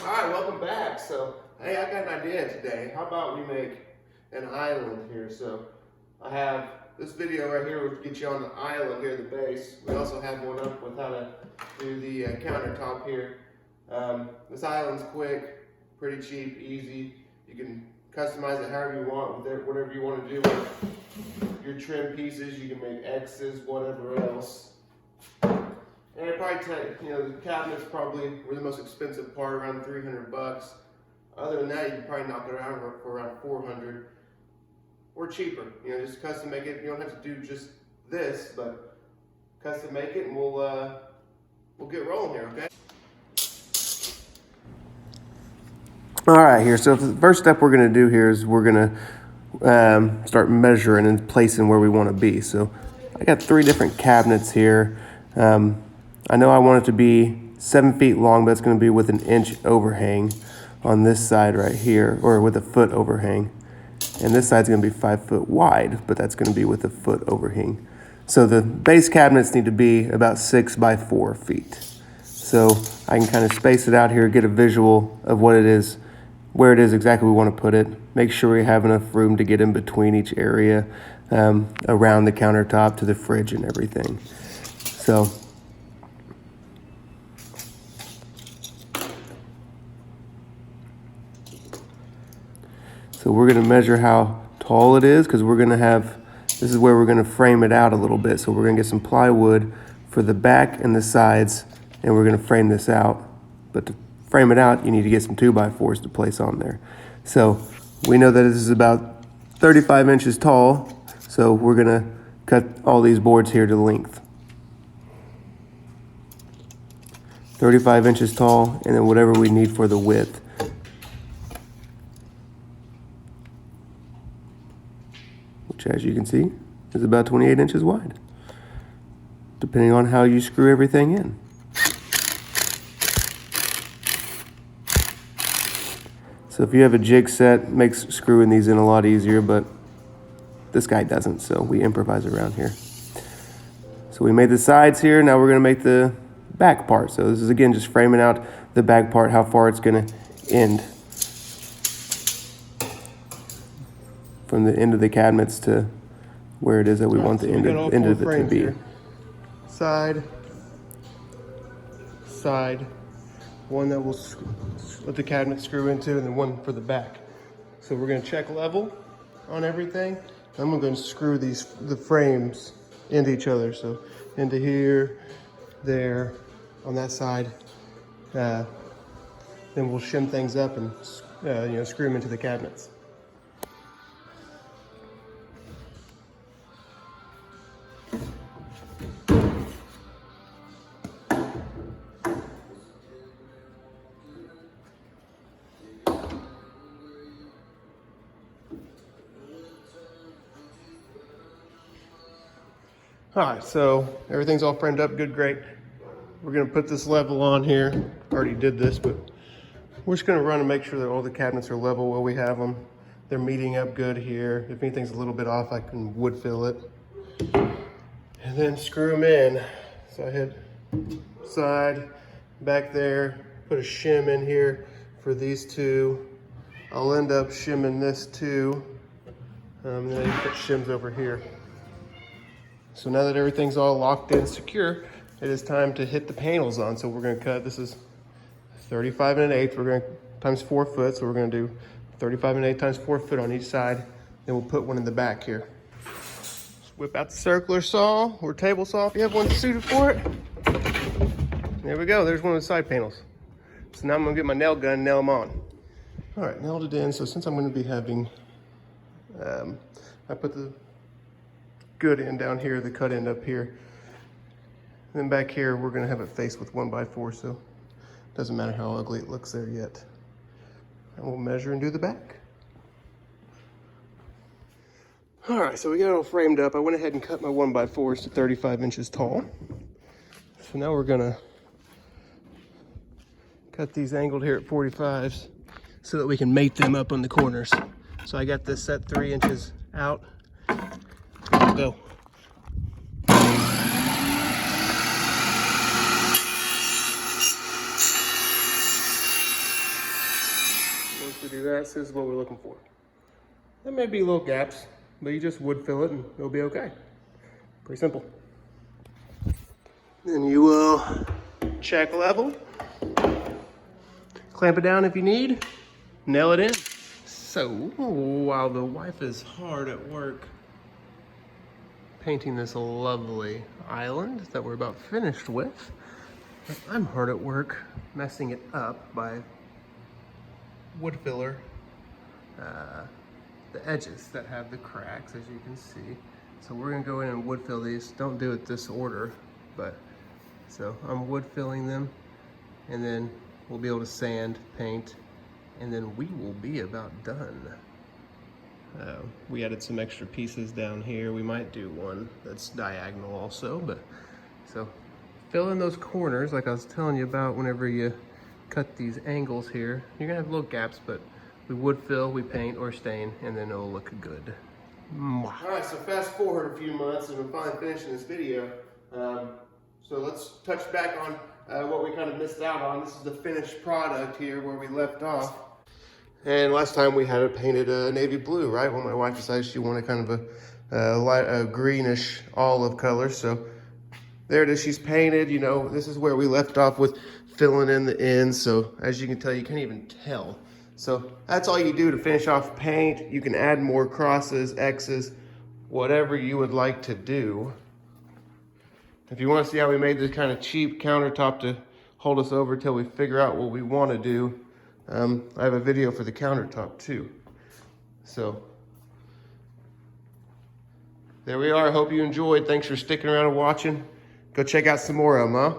Alright, welcome back. So, hey, I got an idea today. How about we make an island here? So, I have this video right here will get you on the island here at the base. We also have one up with how to do the countertop here. This island's quick, pretty cheap, easy. You can customize it however you want, with whatever you want to do with your trim pieces. You can make X's, whatever else. And it probably the cabinets probably were the most expensive part, around 300 bucks. Other than that, you can probably knock it around for around 400 or cheaper. Just custom make it. You don't have to do just this, but custom make it, and we'll get rolling here, okay? All right, here. So the first step we're going to do here is we're going to start measuring and placing where we want to be. So I got 3 different cabinets here. I know I want it to be 7 feet long, but it's going to be with an inch overhang on this side right here, or with a foot overhang. And this side's going to be 5 foot wide, but that's going to be with a foot overhang. So the base cabinets need to be about 6 by 4 feet. So I can kind of space it out here, get a visual of what it is, where it is exactly we want to put it. Make sure we have enough room to get in between each area, around the countertop to the fridge and everything. So we're going to measure how tall it is, because we're going to have, this is where we're going to frame it out a little bit. So we're going to get some plywood for the back and the sides, and we're going to frame this out. But to frame it out, you need to get some 2x4s to place on there. So we know that this is about 35 inches tall, so we're going to cut all these boards here to length. 35 inches tall, and then whatever we need for the width. Which, as you can see, is about 28 inches wide, depending on how you screw everything in. So if you have a jig set, makes screwing these in a lot easier, but this guy doesn't, so we improvise around here. So we made the sides here, now we're gonna make the back part. So this is, again, just framing out the back part, how far it's gonna end. From the end of the cabinets to where it is that we want the end of it to be. Here. Side, one that will let the cabinet screw into, and then one for the back. So we're going to check level on everything. I'm going to screw the frames into each other. So into here, there, on that side. Then we'll shim things up and screw them into the cabinets. All right, so everything's all framed up good, great. We're gonna put this level on here. Already did this, but we're just gonna run and make sure that all the cabinets are level where we have them. They're meeting up good here. If anything's a little bit off, I can wood fill it. And then screw them in. So I hit side, back there, put a shim in here for these 2. I'll end up shimming this too. And then I put shims over here. So now that everything's all locked in secure, it is time to hit the panels on. So we're going to cut, this is 35 1/8. We're going to times 4 foot. So we're going to do 35 1/8 times 4 foot on each side. Then we'll put one in the back here. Just whip out the circular saw or table saw if you have one suited for it. There we go. There's one of the side panels. So now I'm going to get my nail gun and nail them on. All right, nailed it in. So since I'm going to be having, I put the good end down here, the cut end up here. And then back here, we're gonna have it faced with 1x4, so it doesn't matter how ugly it looks there yet. And we'll measure and do the back. All right, so we got it all framed up. I went ahead and cut my 1x4s to 35 inches tall. So now we're gonna cut these angled here at 45s so that we can mate them up on the corners. So I got this set 3 inches out. Go. We do that, so this is what we're looking for. There may be little gaps, but you just wood fill it and it'll be okay. Pretty simple. Then you will check level, clamp it down if you need, nail it in. So while the wife is hard at work painting this lovely island that we're about finished with, I'm hard at work messing it up by wood filler the edges that have the cracks, as you can see. So we're gonna go in and wood fill these. Don't do it this order, but so I'm wood filling them, and then we'll be able to sand, paint, and then we will be about done. We added some extra pieces down here. We might do one that's diagonal also, but so fill in those corners like I was telling you about. Whenever you cut these angles here, you're gonna have little gaps, but we wood fill, we paint or stain, and then it'll look good. All right, so fast forward a few months and we're finally finishing this video. So let's touch back on what we kind of missed out on. This is the finished product here where we left off. And last time we had it painted navy blue, right? Well, my wife decided she wanted kind of a greenish olive color. So there it is, she's painted. You know, this is where we left off with filling in the ends. So as you can tell, you can't even tell. So that's all you do to finish off paint. You can add more crosses, X's, whatever you would like to do. If you want to see how we made this kind of cheap countertop to hold us over till we figure out what we want to do, I have a video for the countertop too. So there we are. I hope you enjoyed. Thanks for sticking around and watching. Go check out some more of them, huh?